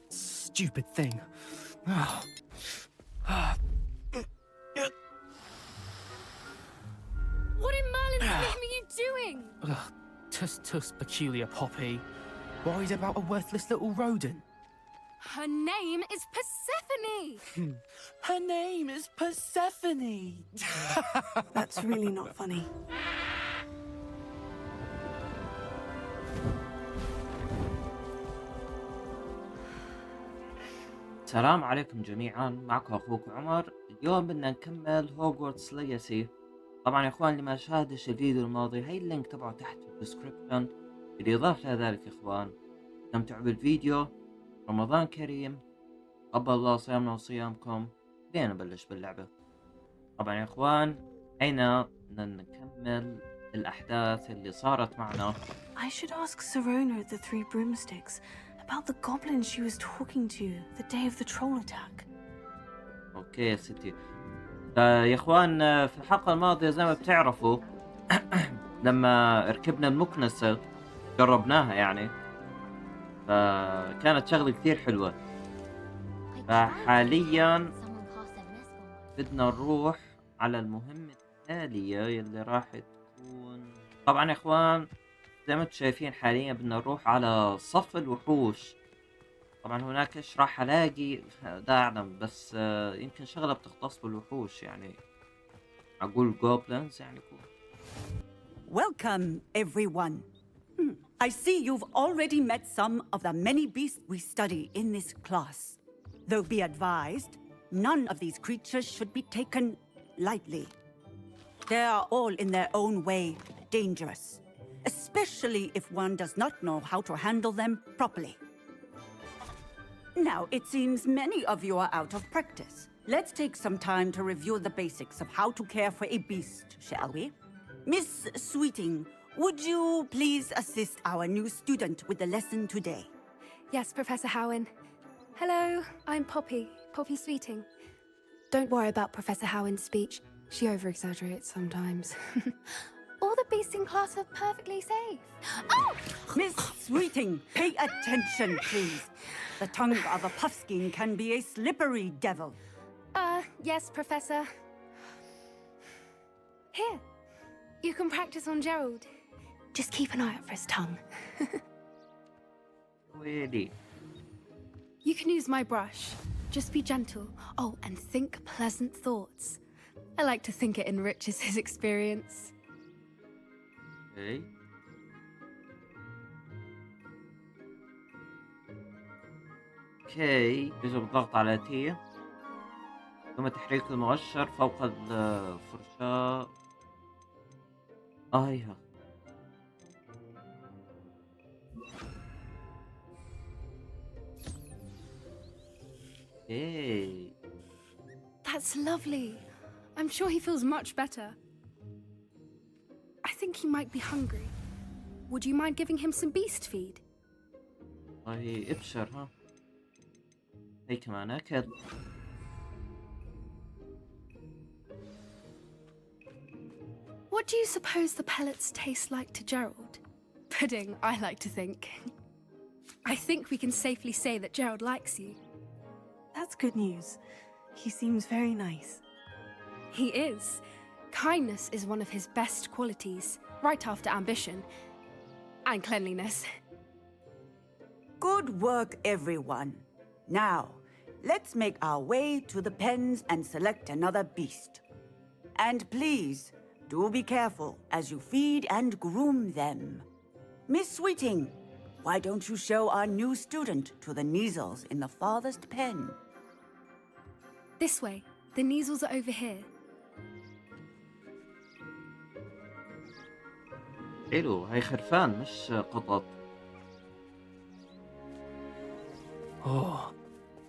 Stupid thing. What in Merlin's name are you doing? Tuss peculiar Poppy. Worried about a worthless little rodent? Her name is Persephone! Her name is Persephone! That's really not funny. السلام عليكم جميعا، معكم أخوكم عمر. اليوم بدنا نكمل هوغوورتس ليجاسي. طبعا يا اخوان اللي ما شاهدش الفيديو الماضي، هاي اللينك تبعه تحت في الديسكريبشن. بالإضافة لذلك يا اخوان، استمتعوا بالفيديو. رمضان كريم، قبل الله صيامنا وصيامكم. خلينا نبلش باللعبة. طبعا يا اخوان هينا بدنا نكمل الأحداث اللي صارت معنا. I should ask Sirona at the Three Broomsticks about the goblin she was talking to the day of the troll attack. اوكي يا ستي. يا اخوان في الحلقة الماضية زي ما بتعرفوا لما ركبنا المكنسة جربناها يعني، فكانت شغلة كثير حلوة. فحاليا بدنا نروح على المهمة التالية اللي راح تكون، طبعا يا اخوان زي ما انتم شايفين حاليا بدنا نروح على صف الوحوش. طبعا هناك ايش راح الاقي لا اعلم، بس يمكن شغلة بتختص بالوحوش، يعني اقول goblins يعني يكون. Welcome, everyone. I see you've already met some of the many beasts we study in this class. Though be advised, none of these creatures should be taken lightly. They are all in their own way dangerous, especially if one does not know how to handle them properly. Now, it seems many of you are out of practice. Let's take some time to review the basics of how to care for a beast, shall we? Miss Sweeting, would you please assist our new student with the lesson today? Yes, Professor Howen. Hello, I'm Poppy Sweeting. Don't worry about Professor Howen's speech. She over-exaggerates sometimes. All the beasts in class are perfectly safe. Oh! Miss Sweeting, pay attention, please. The tongue of a puffskein can be a slippery devil. Yes, Professor. Here, you can practice on Gerald. Just keep an eye out for his tongue. Really? You can use my brush. Just be gentle. Oh, and think pleasant thoughts. I like to think it enriches his experience. Okay. اوكي، يجب الضغط على تي ثم تحريك المؤشر فوق الفرشاة. هيها. اوكي. That's lovely. I'm sure he feels much better. I think he might be hungry. Would you mind giving him some beast feed? هاي ابشر ها. هي كمان اكل. What do you suppose the pellets taste like to Gerald? Pudding, I like to think. I think we can safely say that Gerald likes you. That's good news. He seems very nice. He is. Kindness is one of his best qualities, right after ambition and cleanliness. Good work, everyone. Now, let's make our way to the pens and select another beast. And please, do be careful as you feed and groom them. Miss Sweeting, why don't you show our new student to the Neasels in the farthest pen? This way. The Neasels are over here. حلو، هاي خرفان مش قطط. Oh,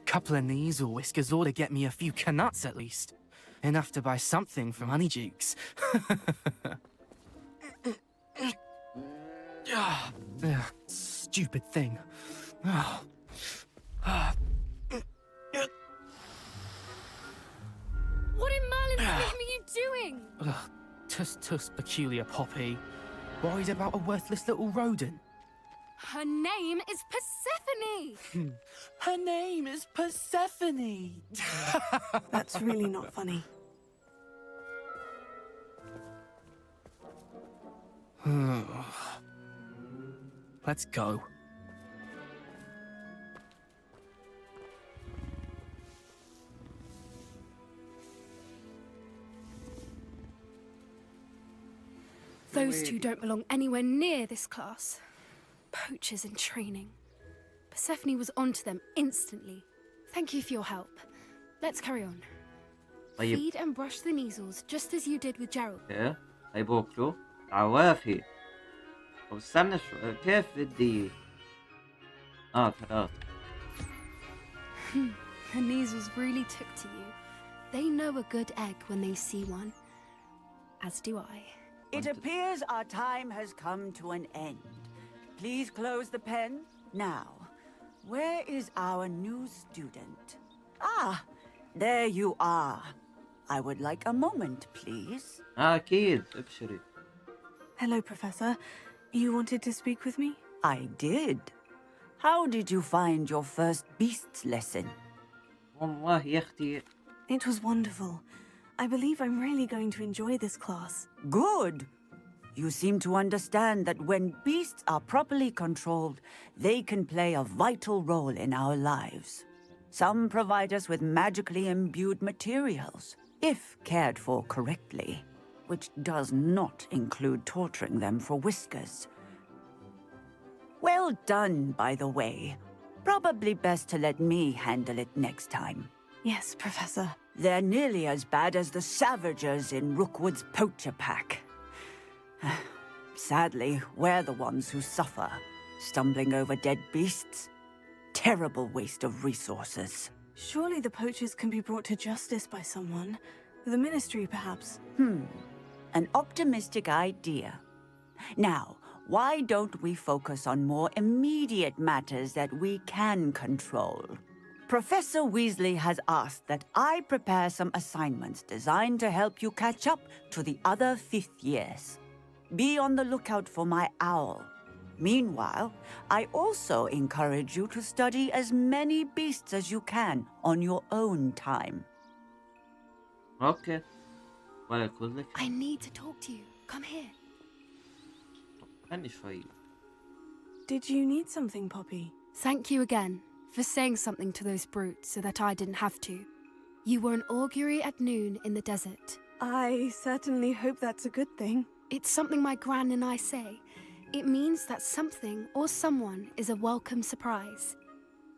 couple of these or whiskers ought to get me a few canuts at least. Enough to buy something from Honeydukes. Stupid thing. What in Merlin's name are you doing? Tuss peculiar Poppy. Worried about a worthless little rodent? Her name is Persephone! Her name is Persephone. That's really not funny. Let's go. Those two don't belong anywhere near this class. Poachers in training. Persephone was onto them instantly. Thank you for your help. Let's carry on. طيب. Feed and brush the measles just as you did with Gerald. اوكي طيب وكلو عوافي. طب استنى كيف بدي 3 The measles really took to you. They know a good egg when they see one. As do I. It appears our time has come to an end. Please close the pen. Now, where is our new student? Ah, there you are. I would like a moment, please. أكيد ابشري. Hello, Professor. You wanted to speak with me? I did. How did you find your first beasts lesson? والله يا أختي It was wonderful. I believe I'm really going to enjoy this class. Good. You seem to understand that when beasts are properly controlled, they can play a vital role in our lives. Some provide us with magically imbued materials, if cared for correctly, which does not include torturing them for whiskers. Well done, by the way. Probably best to let me handle it next time. Yes, Professor. They're nearly as bad as the Savagers in Rookwood's poacher pack. Sadly, we're the ones who suffer, stumbling over dead beasts. Terrible waste of resources. Surely the poachers can be brought to justice by someone. The Ministry, perhaps. An optimistic idea. Now, why don't we focus on more immediate matters that we can control? Professor Weasley has asked that I prepare some assignments designed to help you catch up to the other 5th years. Be on the lookout for my owl. Meanwhile, I also encourage you to study as many beasts as you can on your own time. اوكي ولا يكون لك I need to talk to you. Come here. استني شوي. Did you need something, Poppy? Thank you again for saying something to those brutes so that I didn't have to. You were an augury at noon in the desert. I certainly hope that's a good thing. It's something my gran and I say. It means that something or someone is a welcome surprise.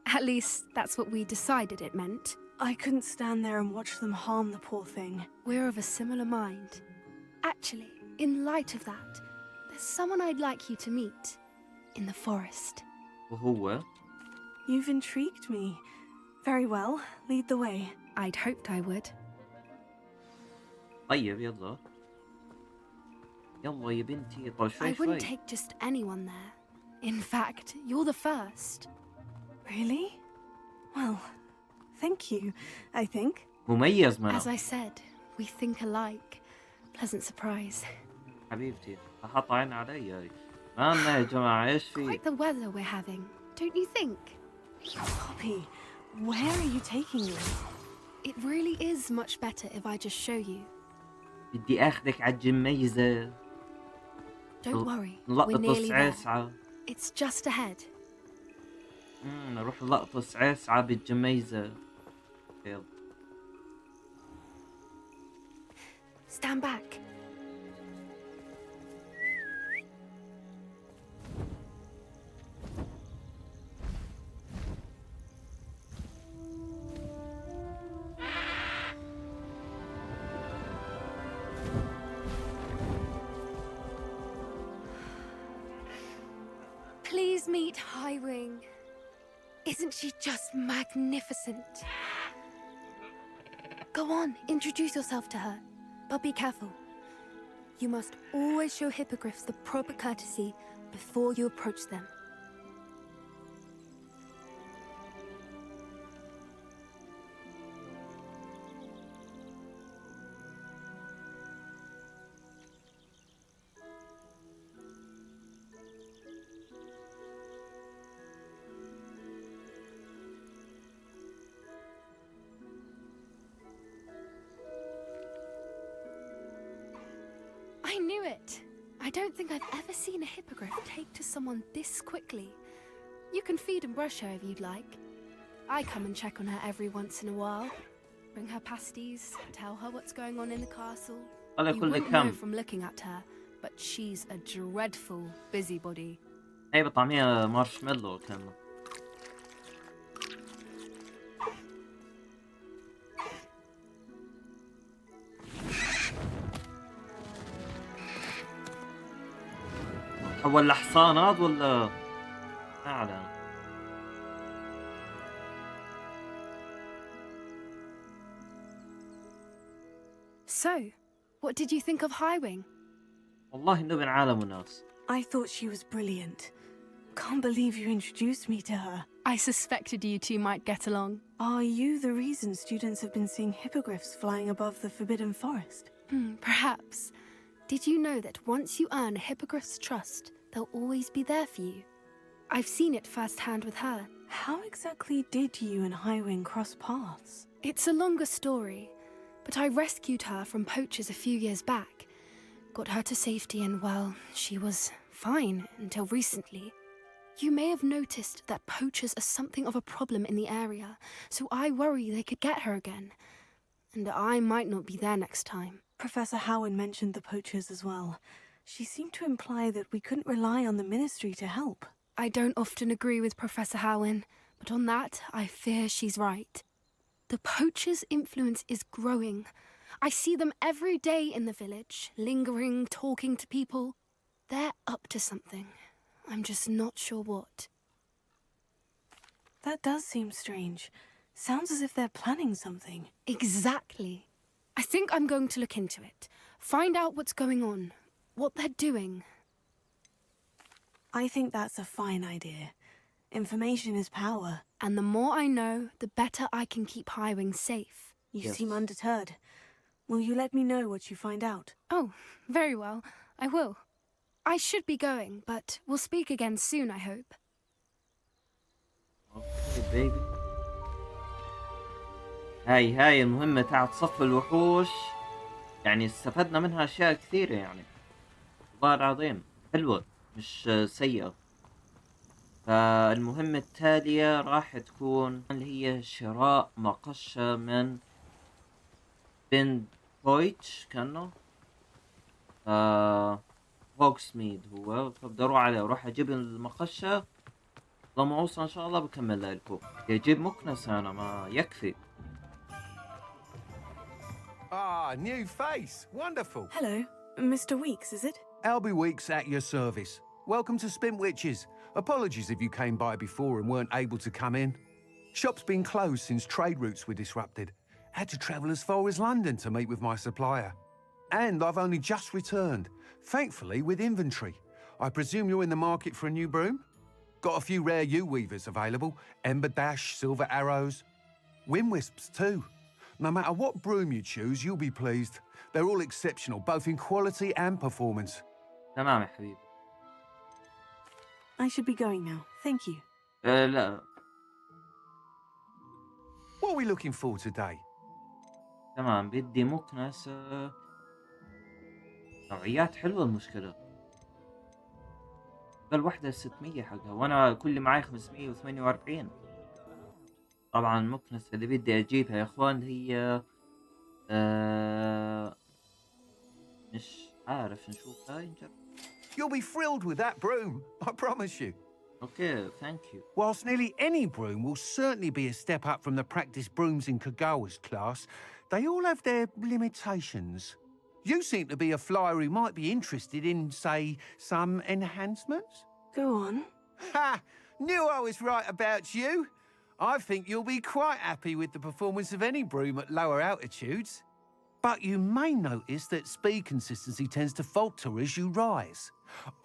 At least, that's what we decided it meant. I couldn't stand there and watch them harm the poor thing. We're of a similar mind. Actually, in light of that, there's someone I'd like you to meet. In the forest. وهو You've intrigued me. Very well. Lead the way. I'd hoped I would. طيب يلا يلا يا بنتي طيب I شوي wouldn't شوي. take just anyone there. In fact, you're the first. Really? Well, thank you, I think. مميز As منى I said, we think alike. Pleasant surprise. حبيبتي حط عين علي. ما لنا يا جماعة ايش في؟ Quite the weather we're having, don't you think? Poppy, where are you taking me? It really is much better if I just show you. بدي اخذك على الجميزة. Don't worry, we're نلقط nearly there. صعيصعة. It's just ahead. نروح نلقط صعيصعة بالجميزة. يلا. Stand back. Please meet Highwing. Isn't she just magnificent? Go on, introduce yourself to her. But be careful. You must always show hippogriffs the proper courtesy before you approach them. I knew it. I don't think I've ever seen a hippogriff take to someone this quickly. You can feed and brush her if you'd like. I come and check on her every once in a while. Bring her pasties, tell her what's going on in the castle. والله You كل wouldn't know كم from looking at her, but she's a dreadful busybody. هي بطعمية مارشميلو كان. تحول لحصانات ولا ما أعلم. So, what did you think of Highwing? والله إنه بين عالم وناس. I thought she was brilliant. Can't believe you introduced me to her. I suspected you two might get along. Are you the reason students have been seeing hippogriffs flying above the Forbidden Forest? Perhaps. Did you know that once you earn a hippogriff's trust, they'll always be there for you? I've seen it firsthand with her. How exactly did you and Highwing cross paths? It's a longer story, but I rescued her from poachers a few years back. Got her to safety and, well, she was fine until recently. You may have noticed that poachers are something of a problem in the area, so I worry they could get her again. And I might not be there next time. Professor Howard mentioned the poachers as well. She seemed to imply that we couldn't rely on the ministry to help. I don't often agree with Professor Howin, but on that, I fear she's right. The poachers' influence is growing. I see them every day in the village, lingering, talking to people. They're up to something. I'm just not sure what. That does seem strange. Sounds as if they're planning something. Exactly. I think I'm going to look into it. Find out what's going on, what they're doing. I think that's a fine idea. Information is power. And the more I know, the better I can keep Highwing safe. You Yes. seem undeterred. Will you let me know what you find out? Oh, very well. I will. I should be going, but we'll speak again soon, I hope. اوكي بيبي. هاي المهمة تاعت صف الوحوش، يعني استفدنا منها أشياء كثيرة يعني. والله عظيم، حلوة مش سيئة. فالمهمة التالية راح تكون اللي هي شراء مقشة من بن بويتش كأنه هوكسميد هو، فبدي اروح عليه وراح اجيب المقشة. لما اوصل ان شاء الله بكمل لكم. يجيب مكنسة انا ما يكفي. Ah, new face. Wonderful. Hello, Mr. Weeks, is it? Albie Weeks at your service. Welcome to Spintwitches. Apologies if you came by before and weren't able to come in. Shop's been closed since trade routes were disrupted. Had to travel as far as London to meet with my supplier. And I've only just returned, thankfully with inventory. I presume you're in the market for a new broom? Got a few rare yew-weavers available. Ember Dash, Silver Arrows. Wind Wisps too. No matter what broom you choose, you'll be pleased. They're all exceptional, both in quality and performance. تمام يا حبيبي. I should be going now. Thank you. لا What are we looking for today? تمام، بدي مكنسة. نوعيات حلوة المشكلة. الوحدة 600 حقها وانا كل معاي 548. طبعا المكنسة اللي بدي اجيبها يا اخوان هي مش عارف نشوفها نجرب. You'll be thrilled with that broom, I promise you. اوكي ثانك يو. Whilst nearly any broom will certainly be a step up from the practice brooms in Kagawa's class, they all have their limitations. You seem to be a flyer who might be interested in, say, some enhancements? Go on. Ha! Knew I was right about you. I think you'll be quite happy with the performance of any broom at lower altitudes. But you may notice that speed consistency tends to falter as you rise.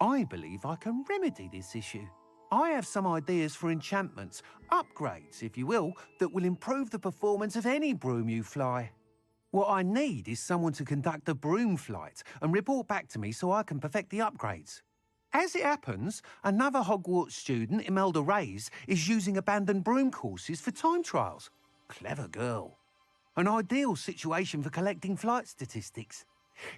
I believe I can remedy this issue. I have some ideas for enchantments, upgrades, if you will, that will improve the performance of any broom you fly. What I need is someone to conduct a broom flight and report back to me so I can perfect the upgrades. As it happens, another Hogwarts student, Imelda Reyes, is using abandoned broom courses for time trials. Clever girl. An ideal situation for collecting flight statistics.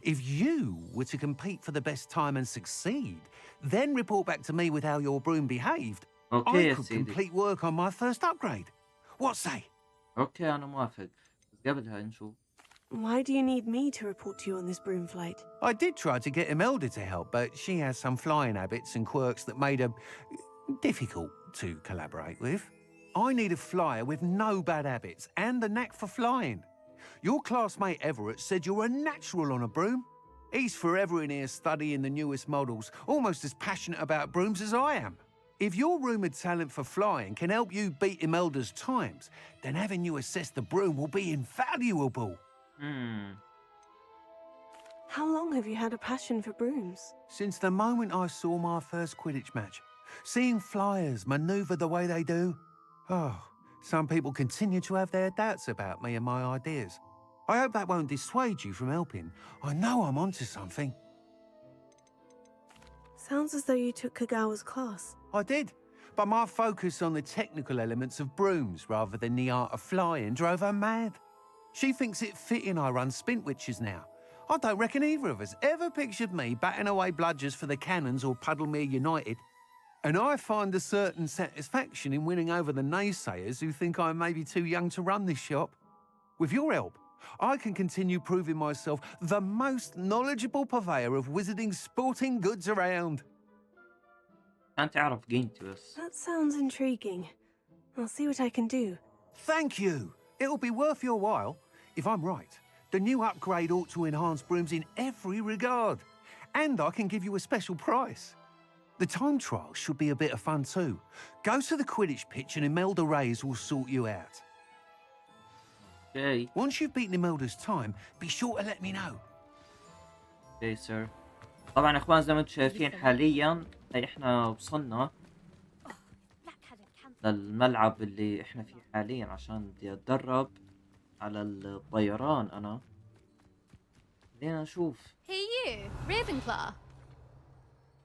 If you were to compete for the best time and succeed, then report back to me with how your broom behaved, اوكي I يا could سيدي. complete work on my first upgrade. What say? اوكي انا موافق، بس قبلها نشوف. Why do you need me to report to you on this broom flight? I did try to get Imelda to help, but she has some flying habits and quirks that made her difficult to collaborate with. I need a flyer with no bad habits and the knack for flying. Your classmate Everett said you're a natural on a broom. He's forever in here studying the newest models, almost as passionate about brooms as I am. If your rumoured talent for flying can help you beat Imelda's times, then having you assess the broom will be invaluable. How long have you had a passion for brooms? Since the moment I saw my first Quidditch match, seeing flyers manoeuvre the way they do. Oh, some people continue to have their doubts about me and my ideas. I hope that won't dissuade you from helping. I know I'm onto something. Sounds as though you took Kagawa's class. I did, but my focus on the technical elements of brooms rather than the art of flying drove her mad. She thinks it fitting I run Spintwitches now. I don't reckon either of us ever pictured me batting away bludgers for the Cannons or Puddlemere United. And I find a certain satisfaction in winning over the naysayers who think I'm maybe too young to run this shop. With your help, I can continue proving myself the most knowledgeable purveyor of wizarding sporting goods around. انت اعرف قيمتي بس. That sounds intriguing. I'll see what I can do. Thank you. It'll be worth your while. If I'm right, the new upgrade ought to enhance brooms in every regard. And I can give you a special price. The time trial should be a bit of fun too. Go to the Quidditch pitch and Imelda Reyes will sort you out. اوكي. Once you've beaten Imelda's time, be sure to let me know. اوكي سير. طبعا يا اخوان زي ما انتم شايفين حاليا احنا وصلنا للملعب اللي احنا فيه حاليا عشان بدي اتدرب على الطيران انا. خلينا نشوف. Hey you, Ravenclaw.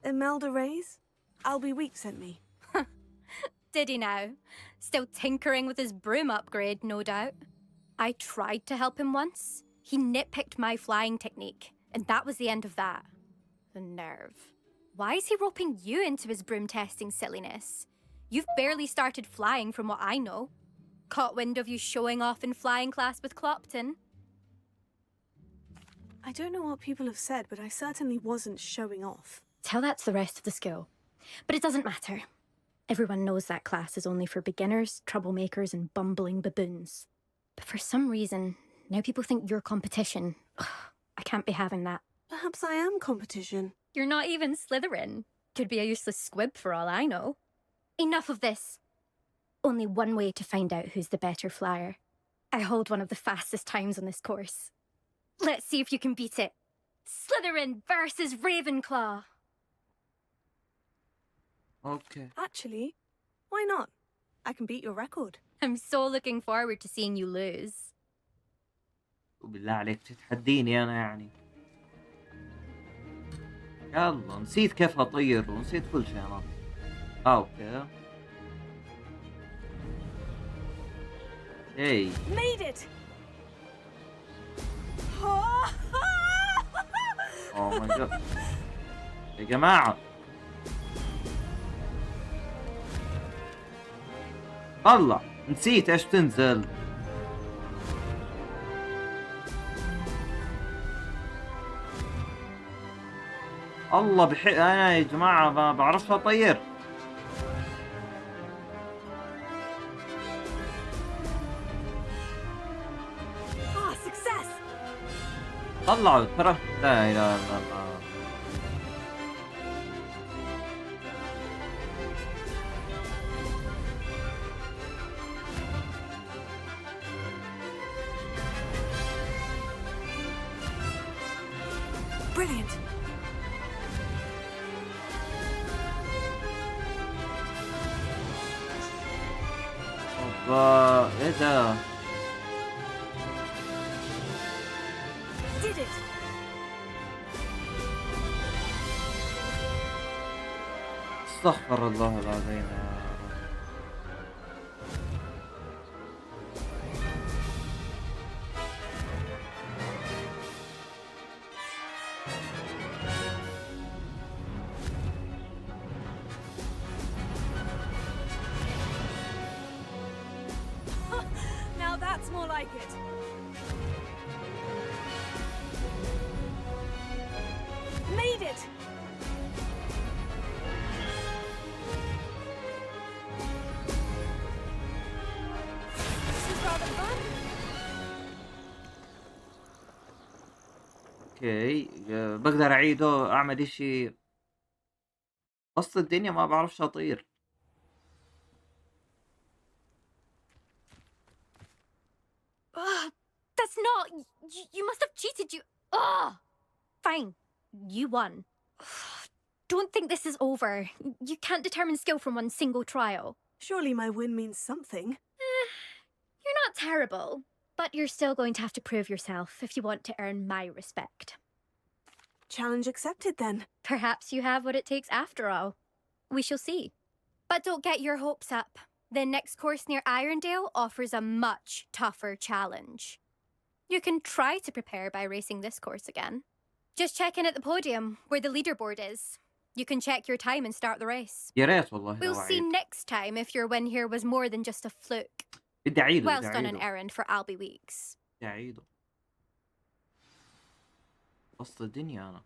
Imelda Reyes? Albie sent me. Did he now? Still tinkering with his broom upgrade, no doubt. I tried to help him once. He nitpicked my flying technique, and that was the end of that. The nerve. Why is he roping you into his broom testing silliness? You've barely started flying from what I know. Caught wind of you showing off in flying class with Clopton. I don't know what people have said, but I certainly wasn't showing off. Tell that to the rest of the school. But it doesn't matter. Everyone knows that class is only for beginners, troublemakers, and bumbling baboons. But for some reason, now people think you're competition. Ugh, I can't be having that. Perhaps I am competition. You're not even Slytherin. Could be a useless squib for all I know. Enough of this. Only one way to find out who's the better flyer. I hold one of the fastest times on this course. Let's see if you can beat it. Slytherin versus Ravenclaw. اوكي. Actually, why not? I can beat your record. I'm so looking forward to seeing you lose. وبالله عليك تتحديني انا يعني. يلا نسيت كيف اطير ونسيت كل شيء انا. اوكي. اي. Made it! اوه ماي جاد. يا جماعة. الله نسيت ايش تنزل. الله انا يا جماعة ما بعرفش اطير. Success! طلعوا ترى لا اله الا الله. Brilliant! اوبا ايه ده؟ Did it! استغفر الله العظيم يا رب. more like it. Made it! This is rather fun. اوكي بقدر اعيده اعمل اشي وسط الدنيا ما بعرفش اطير. That's not... You must have cheated, you... Ugh! Fine. You won. Don't think this is over. You can't determine skill from one single trial. Surely my win means something. You're not terrible, but you're still going to have to prove yourself if you want to earn my respect. Challenge accepted then. Perhaps you have what it takes after all. We shall see. But don't get your hopes up. The next course near Irondale offers a much tougher challenge. You can try to prepare by racing this course again. Just check in at the podium, where the leaderboard is. You can check your time and start the race. يا ريت والله لو We'll see اعيد. next time if your win here was more than just a fluke. بدي اعيده Whilst on an بدي errand for Albie Weeks. اعيده وسط الدنيا انا.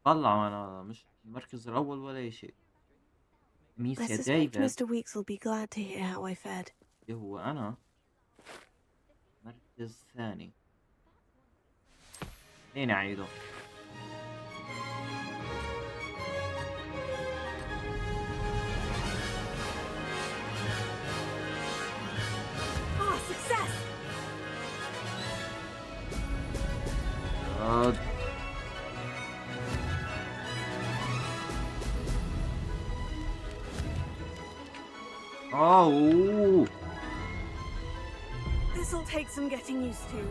طلع انا مش المركز الاول ولا شيء. I ميس يا suspect ديفيد Mr. Weeks will be glad to hear how I fared. اللي هو انا مركز ثاني. هنا اعيده. Ah, success! God. Oh This'll take some getting used to.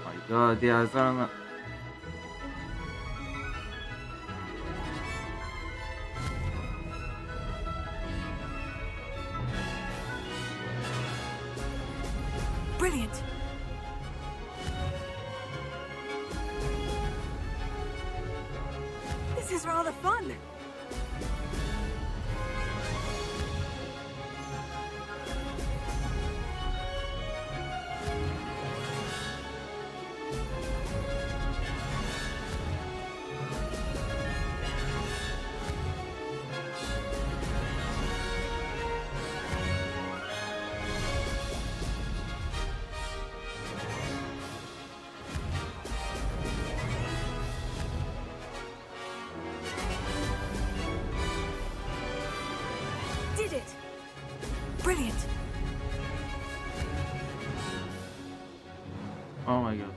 my god يا زلمة. Brilliant. This is rather fun. Did it. Brilliant. Oh my god.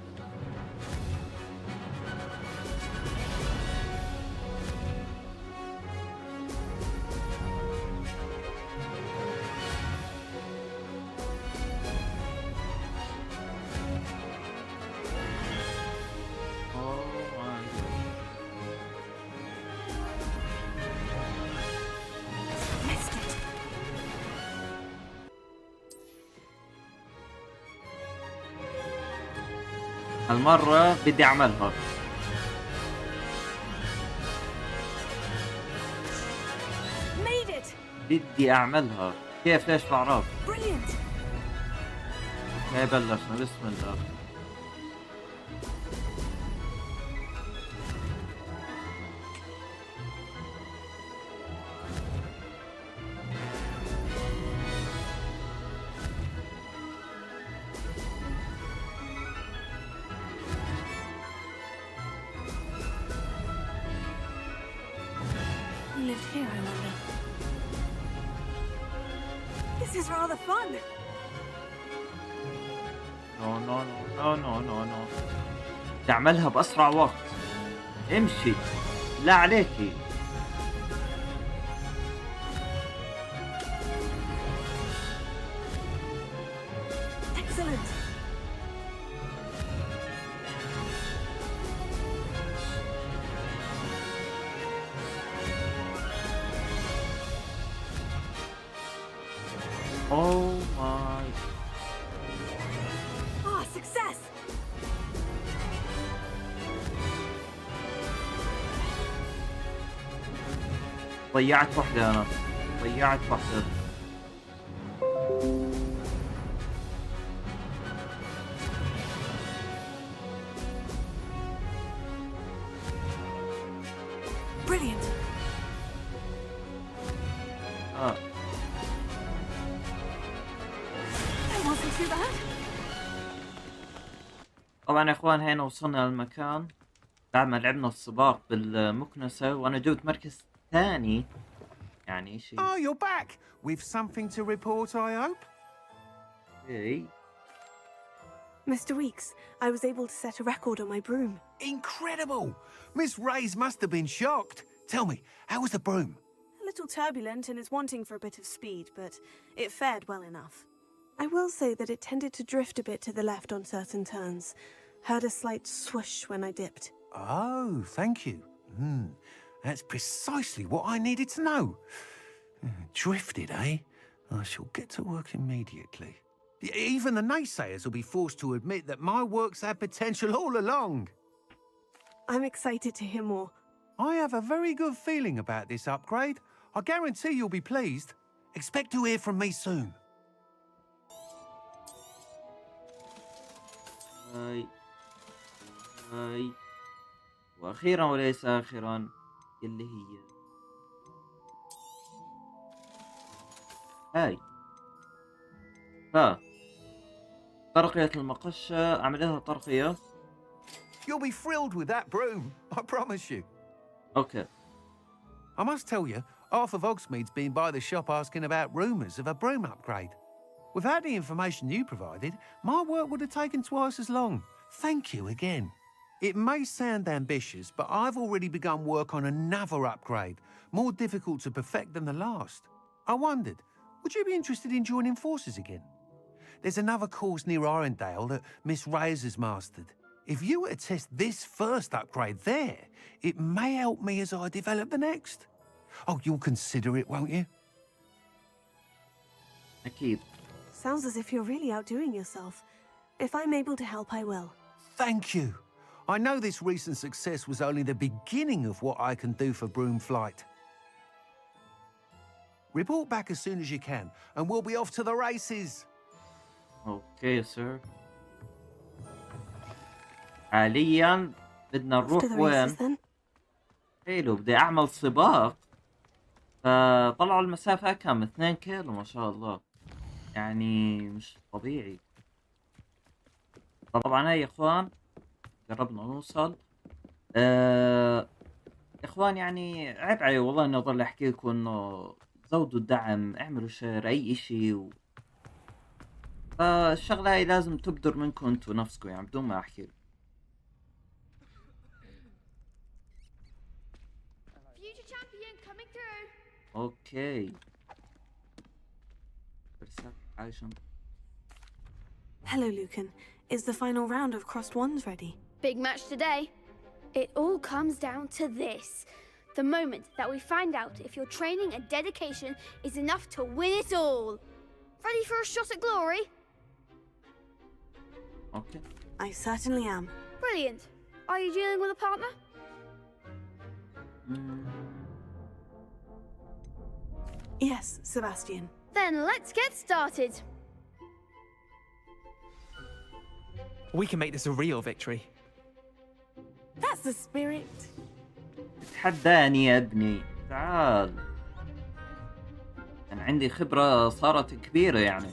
Oh my god. Missed it. هالمرة بدي اعملها. Made it. بدي اعملها. كيف ليش بعرف. Brilliant. هي بلشنا بسم الله. Who lived here, I wonder? This is rather fun. نو نو نو نو نو نو. بدي اعملها باسرع وقت. امشي. لا عليكي. Excellent. Oh my. Ah, success. ضيعت واحدة أنا، ضيعت واحدة. Brilliant. That wasn't too bad. طبعا يا اخوان هنا وصلنا للمكان بعد ما لعبنا السباق بالمكنسة، وانا جبت مركز ثاني. يعني شيء. Oh, you're back. With something to report, I hope? اي. Mr. Weeks, I was able to set a record on my broom. Incredible! Miss Ray's must have been shocked. Tell me, how was the broom? A little turbulent and is wanting for a bit of speed, but it fared well enough. I will say that it tended to drift a bit to the left on certain turns. Heard a slight swoosh when I dipped. Oh, thank you. That's precisely what I needed to know. Drifted, eh? I shall get to work immediately. Even the naysayers will be forced to admit that my work's had potential all along. I'm excited to hear more. I have a very good feeling about this upgrade. I guarantee you'll be pleased. Expect to hear from me soon. هاي واخيرا وليس اخرا اللي هي هاي ترقية المقشة. اعمل لها ترقية. You'll be thrilled with that broom, I promise you. Okay. I must tell you, half of Hogsmeade's been by the shop asking about rumours of a broom upgrade. Without the information you provided, my work would have taken twice as long. Thank you again. It may sound ambitious, but I've already begun work on another upgrade, more difficult to perfect than the last. I wondered, would you be interested in joining forces again? There's another course near Arendelle that Miss Reyes has mastered. If you were to test this first upgrade there, it may help me as I develop the next. Oh, you'll consider it, won't you? أكيد. Sounds as if you're really outdoing yourself. If I'm able to help, I will. Thank you. I know this recent success was only the beginning of what I can do for broom flight. Report back as soon as you can, and we'll be off to the races. Okay, sir. حاليا بدنا نروح After the وين؟ races, then? حلو، بدي أعمل سباق. فطلعوا المسافة كم؟ 2 كيلو ما شاء الله. يعني مش طبيعي. طبعا هاي يا اخوان قربنا نوصل. يا اخوان يعني عيب علي والله اني اضل احكي لكم انه زودوا الدعم، اعملوا شير اي اشي فالشغلة هاي لازم تبدر منكم انتوا نفسكم يعني بدون ما احكي. اوكي. Hello, Lucan. Is the final round of crossed ones ready? Big match today. It all comes down to this. The moment that we find out if your training and dedication is enough to win it all. Ready for a shot at glory? Okay. I certainly am. Brilliant. Are you dealing with a partner? Yes, Sebastian. Then let's get started. We can make this a real victory. That's the spirit. تحداني يا ابني، تعال. أنا عندي خبرة صارت كبيرة يعني.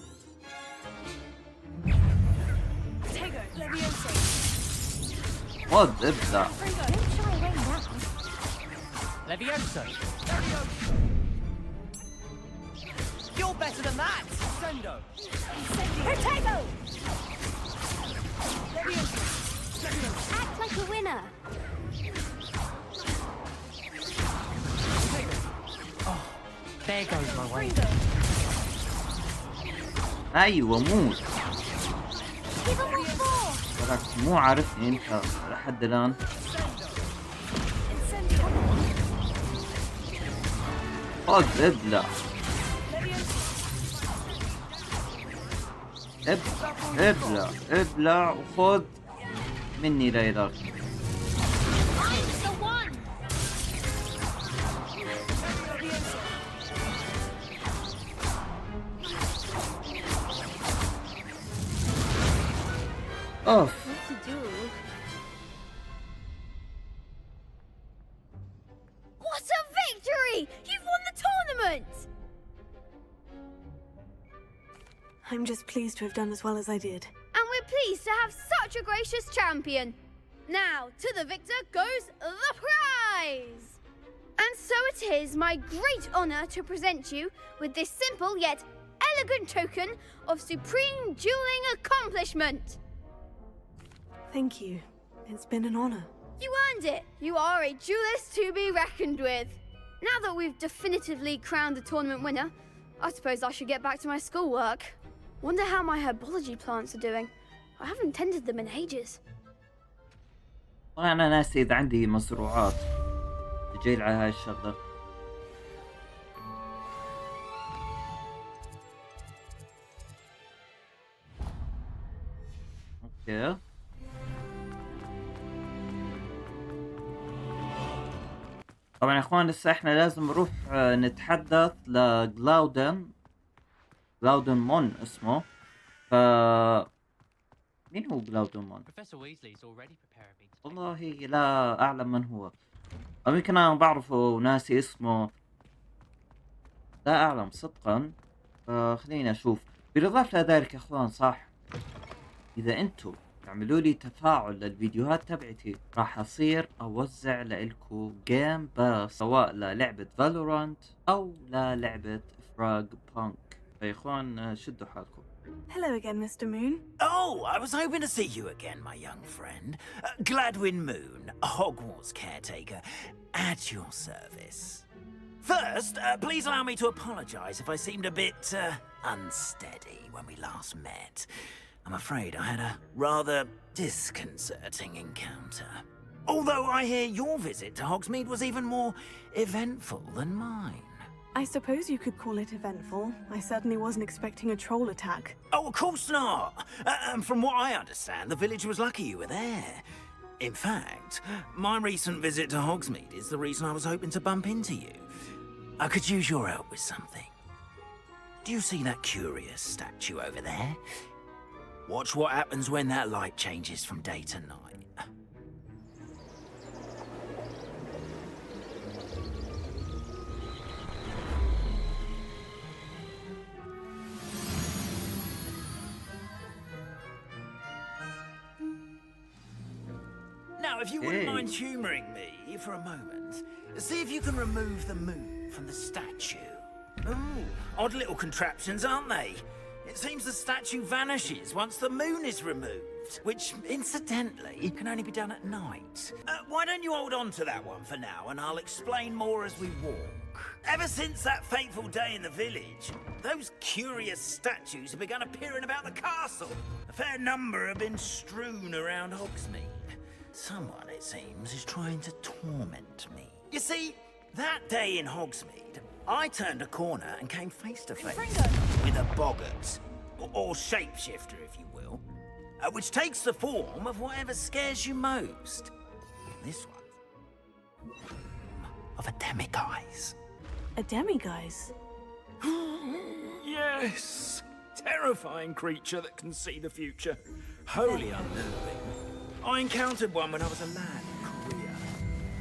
خذ ابدأ. Levioso. You're better than that. Sendo. Protego! Act like a winner. Oh, there goes my way. أيوة موت. تراك مو عارفني أنت لحد الآن. خذ ابلع. ابلع ابلع وخذ مني ليلك. اوف. What to do? What a victory! You've won the tournament! I'm just pleased to have done as well as I did. And we're pleased to have such a gracious champion. Now, to the victor goes the prize! And so it is my great honour to present you with this simple yet elegant token of supreme dueling accomplishment. Thank you. It's been an honour. You earned it. You are a duelist to be reckoned with. Now that we've definitively crowned the tournament winner, I suppose I should get back to my schoolwork. Wonder how my herbology plants are doing. I haven't tended them in ages. انا ناسي اذا عندي مزروعات تجي على هاي الشغله. اوكي طبعا يا اخوان لسه احنا لازم نروح نتحدث لجلاودن مون اسمه. ف مين هو جلاودن مون؟ Professor Weasley's already preparing me to والله لا اعلم من هو، او يمكن انا بعرفه وناسي اسمه، لا اعلم صدقا. خليني اشوف. بالاضافه لذلك يا اخوان صح، اذا انتم تعملوا لي تفاعل للفيديوهات تبعتي راح اصير اوزع لكم جيم باس، سواء للعبة فالورانت او للعبة فراغ بانك. فيا اخوان شدوا حالكم. Hello again, Mr. Moon. Oh, I was hoping to see you again, my young friend. Gladwin Moon, a Hogwarts caretaker, at your service. First, please allow me to apologise if I seemed a bit unsteady when we last met. I'm afraid I had a rather disconcerting encounter. Although I hear your visit to Hogsmeade was even more eventful than mine. I suppose you could call it eventful. I certainly wasn't expecting a troll attack. Oh, of course not. And from what I understand, the village was lucky you were there. In fact, my recent visit to Hogsmeade is the reason I was hoping to bump into you. I could use your help with something. Do you see that curious statue over there? Watch what happens when that light changes from day to night. Now, if you wouldn't mind humouring me for a moment, see if you can remove the moon from the statue. Ooh, odd little contraptions, aren't they? It seems the statue vanishes once the moon is removed, which, incidentally, can only be done at night. Why don't you hold on to that one for now, and I'll explain more as we walk. Ever since that fateful day in the village, those curious statues have begun appearing about the castle. A fair number have been strewn around Hogsmeade. Someone, it seems, is trying to torment me. You see, that day in Hogsmeade, I turned a corner and came face to face with a boggart, or shapeshifter, if you will, which takes the form of whatever scares you most. This one, of a demiguise. A demiguise? Yes, terrifying creature that can see the future. Wholly unnerving. I encountered one when I was a lad in Qawiyah.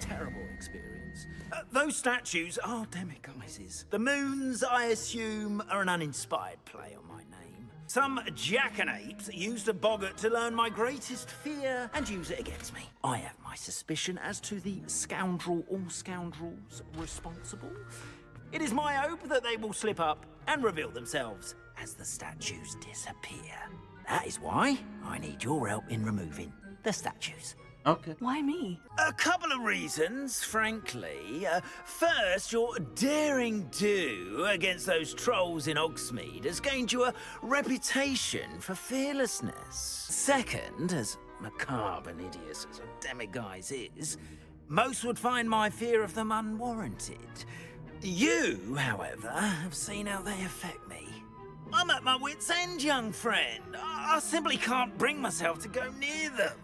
Terrible experience. Those statues are demiguises. The moons, I assume, are an uninspired play on my name. Some jackanapes used a boggart to learn my greatest fear and use it against me. I have my suspicion as to the scoundrel or scoundrels responsible. It is my hope that they will slip up and reveal themselves as the statues disappear. That is why I need your help in removing the statues. Okay. Why me? A couple of reasons, frankly. First, your daring do against those trolls in Hogsmeade has gained you a reputation for fearlessness. Second, as macabre and hideous as a demiguise is, most would find my fear of them unwarranted. You, however, have seen how they affect me. I'm at my wit's end, young friend. I simply can't bring myself to go near them.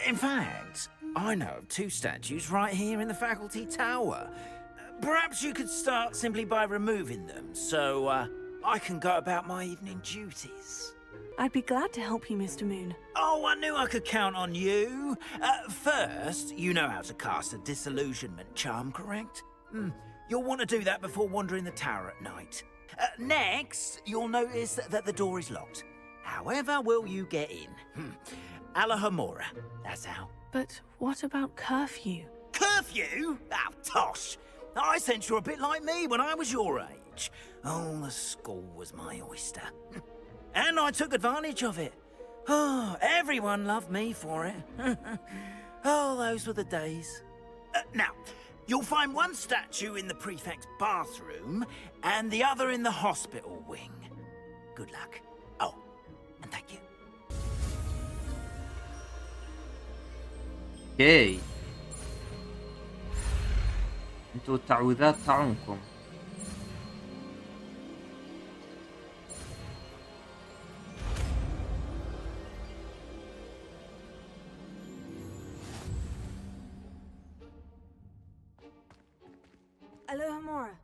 In fact, I know of two statues right here in the faculty tower. Perhaps you could start simply by removing them, so I can go about my evening duties. I'd be glad to help you, Mr. Moon. Oh, I knew I could count on you. First, you know how to cast a disillusionment charm, correct? You'll want to do that before wandering the tower at night. Next, you'll notice that the door is locked. However will you get in? Alahomora, that's how. But what about curfew? Curfew? Oh, tosh. I sense you're a bit like me when I was your age. Oh, the school was my oyster. And I took advantage of it. Oh, everyone loved me for it. Oh, those were the days. Now, you'll find one statue in the prefect's bathroom and the other in the hospital wing. Good luck. Oh, and thank you. اوكي. انتوا التعويذات تعونكم. Alohomora.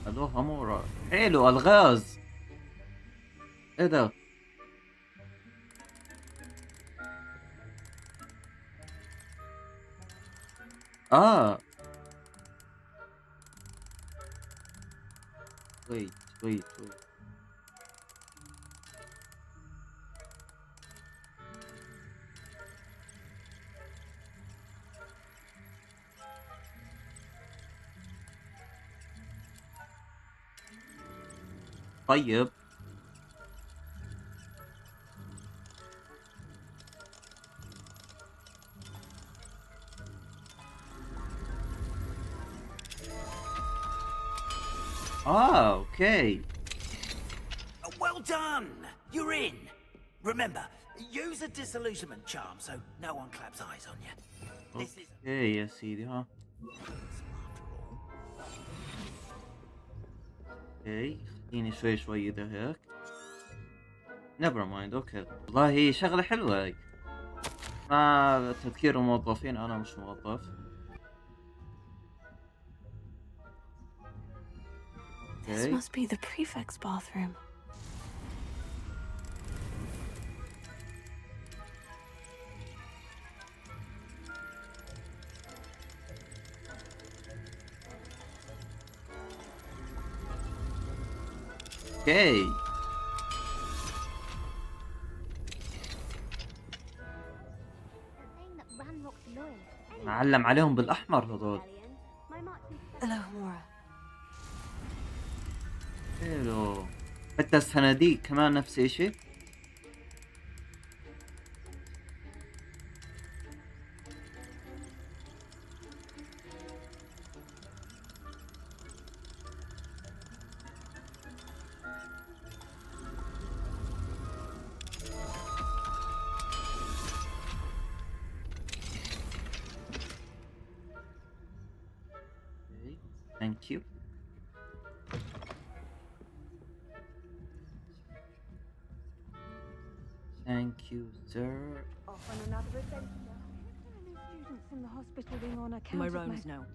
الوهامورا. حلو الغاز. ايه ده؟ wait. طيب okay. Well done! You're in. Remember, use a disillusionment charm so no one claps eyes on you. This is اوكي يا سيدي ها. اوكي خليني شوي اذا هيك. نيفر مايند. اوكي والله هي شغلة حلوة هاي. ما تذكير الموظفين، انا مش موظف. This must be the prefect's bathroom. اوكي معلم عليهم بالاحمر هذول. Alohomora. حلو. حتى الصناديق كمان نفس الشيء. Thank you. Thank you, sir. Off on another adventure. Students in the hospital being on account My of roans now.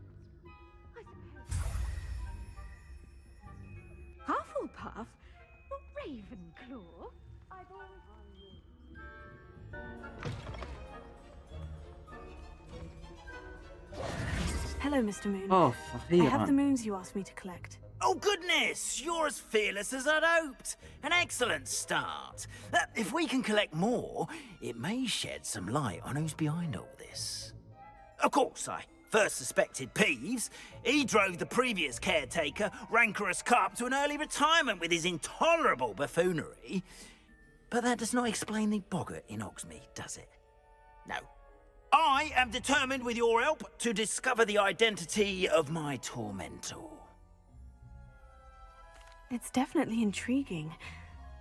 Hufflepuff? Not Ravenclaw? I've always... Hello, Mr. Moon. Oh, I have the أخيراً. moons you asked me to collect. Oh, goodness! You're as fearless as I'd hoped. An excellent start. If we can collect more, it may shed some light on who's behind all this. Of course, I first suspected Peeves. He drove the previous caretaker, rancorous carp, to an early retirement with his intolerable buffoonery. But that does not explain the boggart in Hogsmeade, does it? No. I am determined, with your help, to discover the identity of my tormentor. It's definitely intriguing.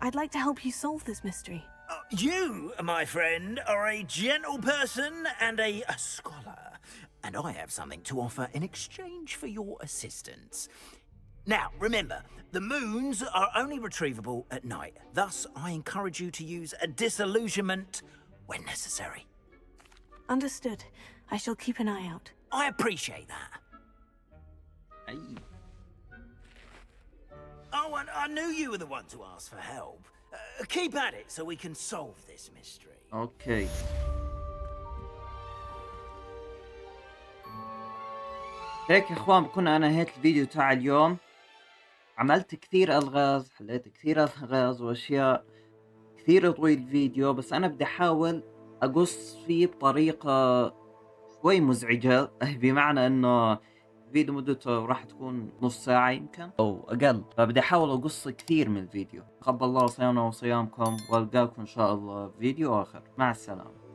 I'd like to help you solve this mystery. You, my friend, are a gentle person and a scholar, and I have something to offer in exchange for your assistance. Now, remember, the moons are only retrievable at night. Thus, I encourage you to use a disillusionment when necessary. Understood. I shall keep an eye out. I appreciate that. أي. Oh, and I knew you were the one to ask for help. Keep at it so we can solve this mystery. اوكي. هيك يا اخوان بكون انا نهيت الفيديو تاع اليوم. عملت كثير الغاز، حليت كثير الغاز واشياء كثير طويل الفيديو، بس انا بدي احاول اقص فيه بطريقة شوي مزعجة بمعنى انه الفيديو مدته راح تكون نص ساعة يمكن او اقل، فبدي احاول اقص كثير من الفيديو. تقبل الله صيامنا وصيامكم، والقاكم ان شاء الله فيديو اخر. مع السلامة.